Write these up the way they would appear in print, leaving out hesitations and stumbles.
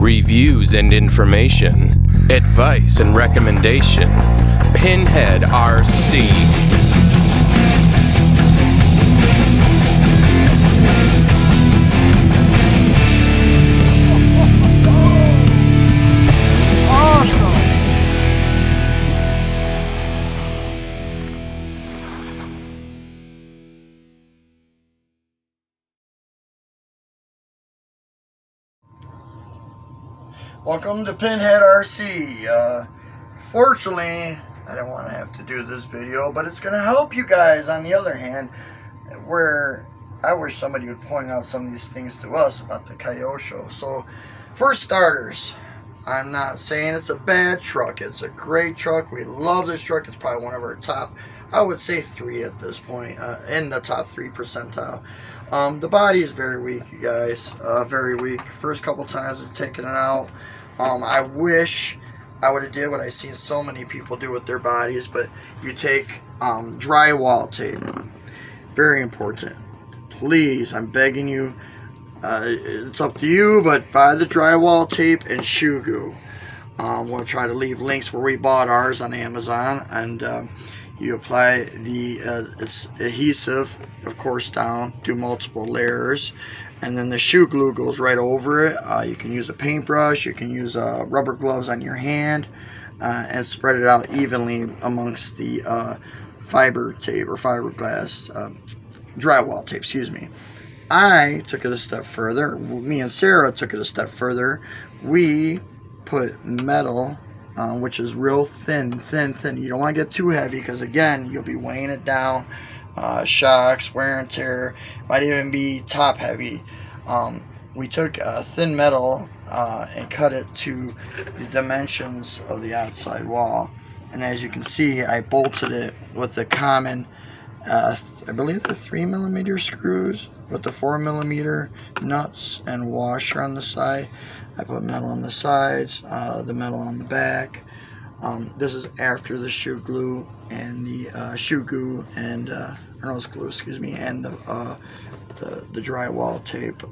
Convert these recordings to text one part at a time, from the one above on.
reviews and information, advice and recommendation. Pinhead RC. Welcome to Pinhead RC. Fortunately, I don't want to have to do this video, but it's going to help you guys on the other hand, where I wish somebody would point out some of these things to us about the kyosho. So, for starters, I'm not saying it's a bad truck. It's a great truck. We love this truck. It's probably one of our top, I would say 3 at this point, in the top 3 percentile. The body is very weak, you guys. Very weak. First couple times of taking it out, I wish I would have did what I've seen so many people do with their bodies, but you take drywall tape. Very important. Please, I'm begging you. It's up to you, but buy the drywall tape and shoe glue. We'll try to leave links where we bought ours on Amazon, and you apply the it's adhesive, of course, down, do multiple layers, and then the shoe glue goes right over it. You can use a paintbrush, you can use rubber gloves on your hand, and spread it out evenly amongst the fiber tape or fiberglass drywall tape, excuse me. I took it a step further. Me and Sarah took it a step further. We put metal, which is real thin. You don't want to get too heavy because, again, you'll be weighing it down. Shocks, wear and tear, might even be top heavy. We took thin metal and cut it to the dimensions of the outside wall. And as you can see, I bolted it with the common, I believe they're 3mm screws with the 4mm nuts and washer on the side. I put metal on the sides, the metal on the back. This is after the shoe glue and the shoe glue and nose glue, excuse me, and the drywall tape.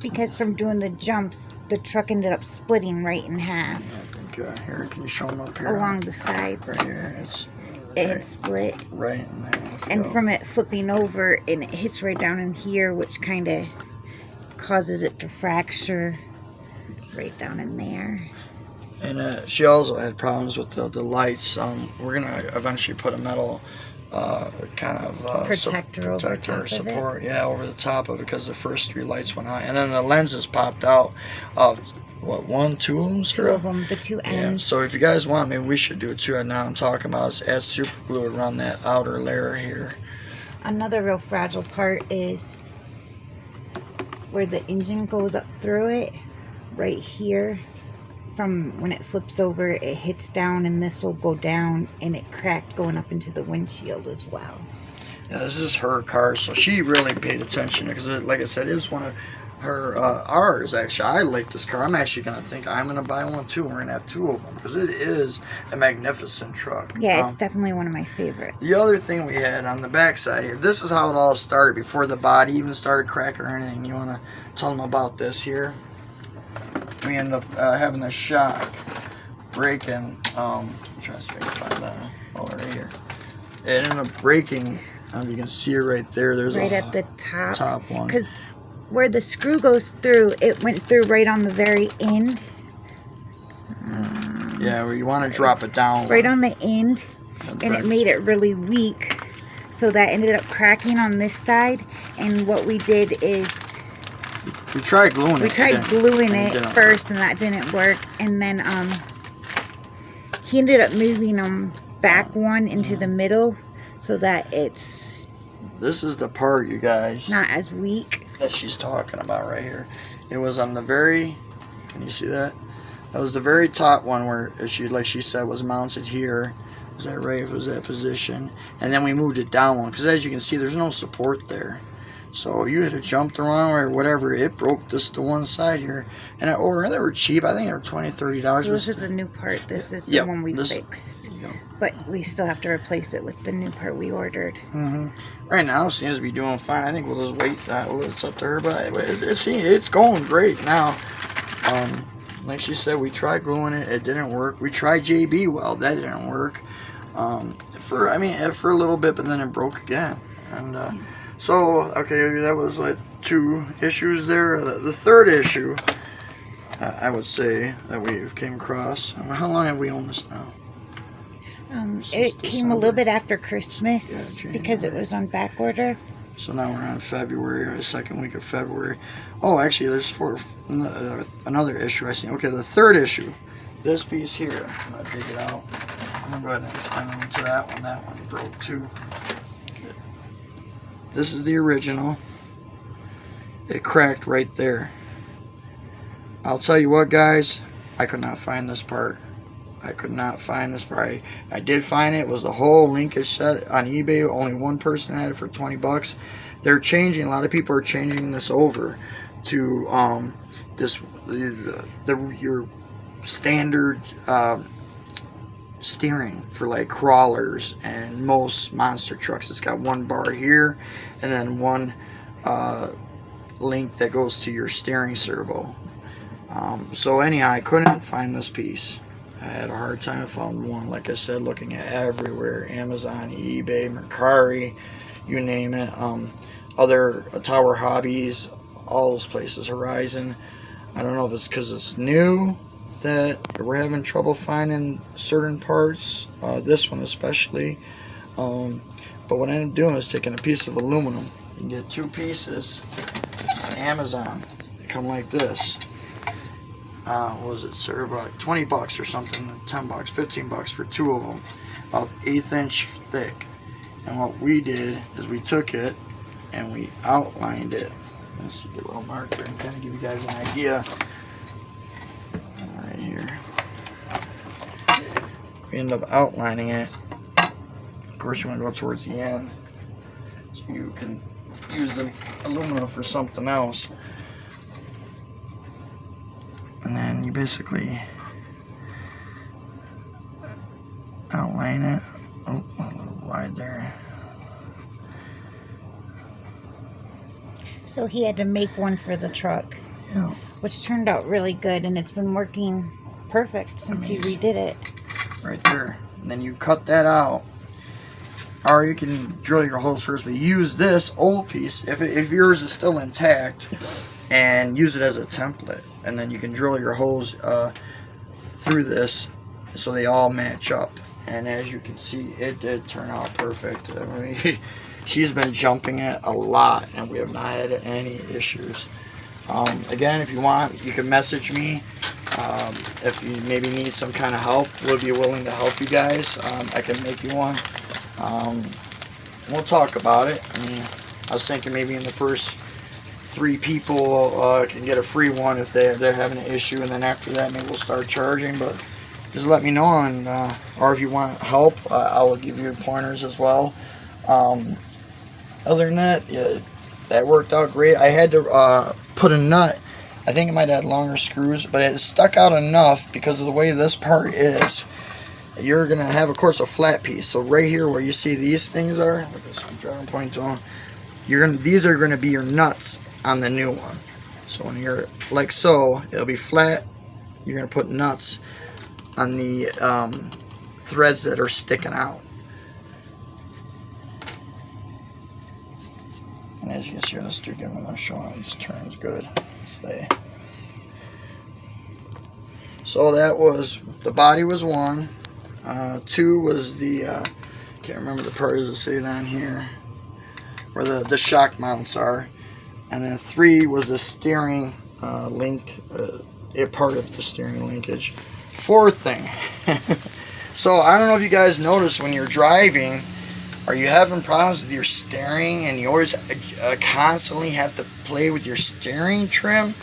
Because from doing the jumps, the truck ended up splitting right in half. I think here, can you show them up here? Along the sides. Right here, it had split. Right in there. And from it flipping over, and it hits right down in here, which kind of causes it to fracture right down in there. And she also had problems with the lights. We're going to eventually put a metal kind of protector or support, over the top of it, because the first 3 lights went out. And then the lenses popped out of, what, 1, 2 of them? 2 of them, the 2 ends. So if you guys want, maybe we should do it too. And now I'm talking about is add super glue around that outer layer here. Another real fragile part is where the engine goes up through it, right here. From when it flips over, it hits down, and this will go down, and it cracked going up into the windshield as well. Yeah, this is her car, so she really paid attention because, like I said, it is one of her ours. Actually, I like this car. I'm actually I'm gonna buy one too. And we're gonna have 2 of them because it is a magnificent truck. Yeah, it's definitely one of my favorites. The other thing we had on the back side here, this is how it all started before the body even started cracking or anything. You want to tell them about this here? We ended up having a shock breaking. I'm trying to see if I can find that. Oh, right here. It ended up breaking. You can see it right there. There's right at the top. Top one. Because where the screw goes through, it went through right on the very end. Yeah, where you want to drop it down. Right on the end, and it made it really weak. So that ended up cracking on this side. And what we did is we tried gluing it. We tried gluing it first, and that didn't work. And then he ended up moving them back one into the middle so that it's... This is the part, you guys, not as weak. That she's talking about right here. It was on the very... Can you see that? That was the very top one where she, like she said, was mounted here. Was that right? It was that position. And then we moved it down one. Because as you can see, there's no support there. So you had to jump the wrong way or whatever. It broke this to one side here. And they were cheap. I think they were $20, $30. So this is a new part. This is the one we fixed. But we still have to replace it with the new part we ordered. Right now it seems to be doing fine. I think we'll just wait. It's up to her. But it's going great now. Like she said, we tried gluing it. It didn't work. We tried JB weld. That didn't work. For a little bit, but then it broke again. And so, okay, that was like 2 issues there. The third issue, I would say, that we've came across. How long have we owned this now? It came a little bit after Christmas, yeah, because it was on back order. So now we're on February, or the second week of February. Oh, actually, there's another issue I see. Okay, the third issue, this piece here. I'm going to dig it out. I'm going to go ahead and extend into that one. That one broke too. This is the original. It cracked right there. I'll tell you what, guys, I could not find this part. I could not find this part. I did find it. It was the whole linkage set on eBay. Only one person had it for 20 bucks. They're changing. A lot of people are changing this over to your standard steering for like crawlers and most monster trucks. It's got 1 bar here and then 1 link that goes to your steering servo. So anyhow, I couldn't find this piece. I had a hard time. I found one, like I said, looking at everywhere. Amazon, eBay, Mercari, you name it. Other Tower Hobbies, all those places. Horizon. I don't know if it's because it's new that we're having trouble finding certain parts. This one especially. But what I ended up doing is taking a piece of aluminum. You can get 2 pieces on Amazon. They come like this. What was it, sir? About 20 bucks or something, 10 bucks, 15 bucks for 2 of them, about 1/8 inch thick. And what we did is we took it and we outlined it. Let's get a little marker and kind of give you guys an idea. Right here. We end up outlining it. Of course, you want to go towards the end so you can use the aluminum for something else. And then you basically outline it. Oh, a little wide there. So he had to make one for the truck, Yeah. which turned out really good, and it's been working perfect since he redid it. Right there. And then you cut that out. Or you can drill your holes first, but use this old piece, if yours is still intact, and use it as a template. And then you can drill your holes through this so they all match up. And as you can see, it did turn out perfect. I mean, she's been jumping it a lot, and we have not had any issues. Again, if you want, you can message me. If you maybe need some kind of help, we'll be willing to help you guys. I can make you one. We'll talk about it. I mean, I was thinking maybe in the first 3 people can get a free one if they're having an issue, and then after that maybe we'll start charging. But just let me know, and or if you want help, I will give you pointers as well. Other than that, yeah, that worked out great. I had to put a nut. I think it might have had longer screws, but it stuck out enough because of the way this part is. You're gonna have, of course, a flat piece. So right here where you see these things are, look at this, I'm trying to point to them. These are gonna be your nuts on the new one. So when you're like so, it'll be flat. You're gonna put nuts on the threads that are sticking out. And as you can see, let's do give them a show on these turns good. So that was, the body was 1. 2 was the can't remember the part as I say it on here, where the shock mounts are, and then 3 was the steering link, a part of the steering linkage. 4th thing. So I don't know if you guys notice when you're driving, are you having problems with your steering and you always constantly have to play with your steering trim?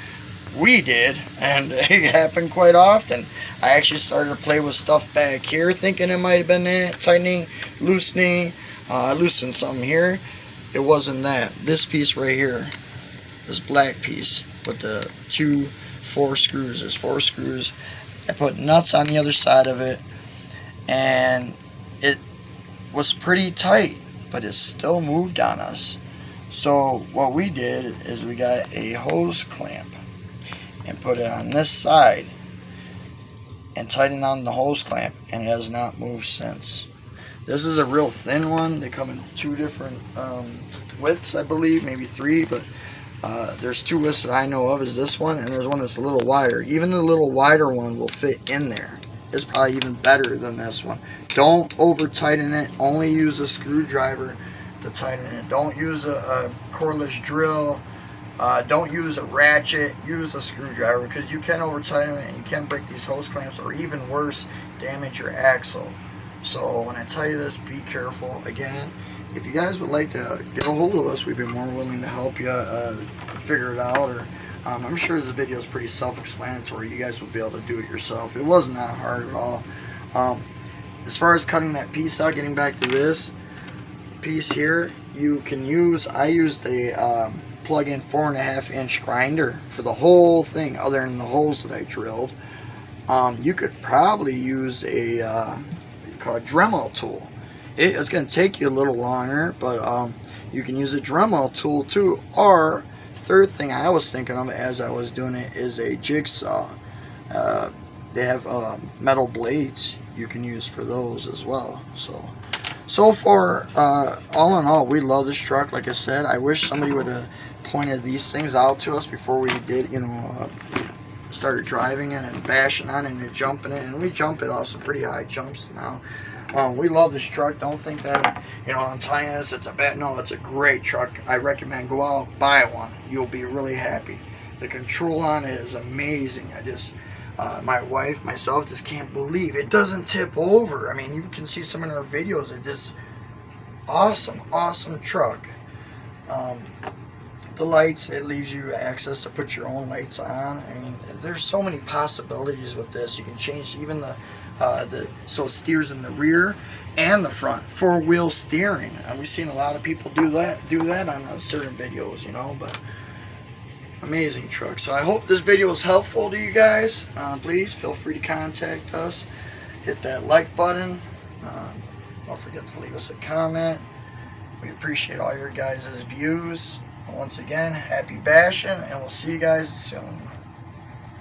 We did, and it happened quite often. I actually started to play with stuff back here, thinking it might have been that, tightening, loosening. I loosened something here. It wasn't that. This piece right here, this black piece with the 4 screws. There's 4 screws. I put nuts on the other side of it, and it was pretty tight, but it still moved on us. So what we did is we got a hose clamp. and put it on this side and tighten on the hose clamp, and it has not moved since. This is a real thin one. They come in 2 different widths, I believe, maybe 3, but there's 2 widths that I know of, is this one, and there's one that's a little wider. Even the little wider one will fit in there. It's probably even better than this one. Don't over tighten it. Only use a screwdriver to tighten it. Don't use a cordless drill. Don't use a ratchet. Use a screwdriver, because you can over tighten it and you can break these hose clamps, or even worse, damage your axle. So when I tell you this, be careful. Again, if you guys would like to get a hold of us, we'd be more willing to help you figure it out. Or I'm sure this video is pretty self-explanatory. You guys will be able to do it yourself. It was not hard at all. As far as cutting that piece out, getting back to this piece here, you can use, I used a plug-in 4.5-inch grinder for the whole thing, other than the holes that I drilled. You could probably use a called a Dremel tool. It's going to take you a little longer, but you can use a Dremel tool too. Or third thing I was thinking of as I was doing it is a jigsaw. They have metal blades you can use for those as well. So far, all in all, we love this truck. Like I said, I wish somebody would have pointed these things out to us before we did, started driving it and bashing on it and jumping it, and we jump it off some pretty high jumps now. We love this truck. Don't think that, I'm telling you this, it's a bad, no, it's a great truck. I recommend go out, buy one. You'll be really happy. The control on it is amazing. My wife, myself, just can't believe it doesn't tip over. I mean, you can see some in our videos. It's just awesome truck. The lights, it leaves you access to put your own lights on. I mean, there's so many possibilities with this. You can change even so it steers in the rear and the front, 4-wheel steering. And we've seen a lot of people do that on certain videos, but amazing truck. So I hope this video is helpful to you guys. Please feel free to contact us. Hit that like button. Don't forget to leave us a comment. We appreciate all your guys' views. Once again, happy bashing, and we'll see you guys soon.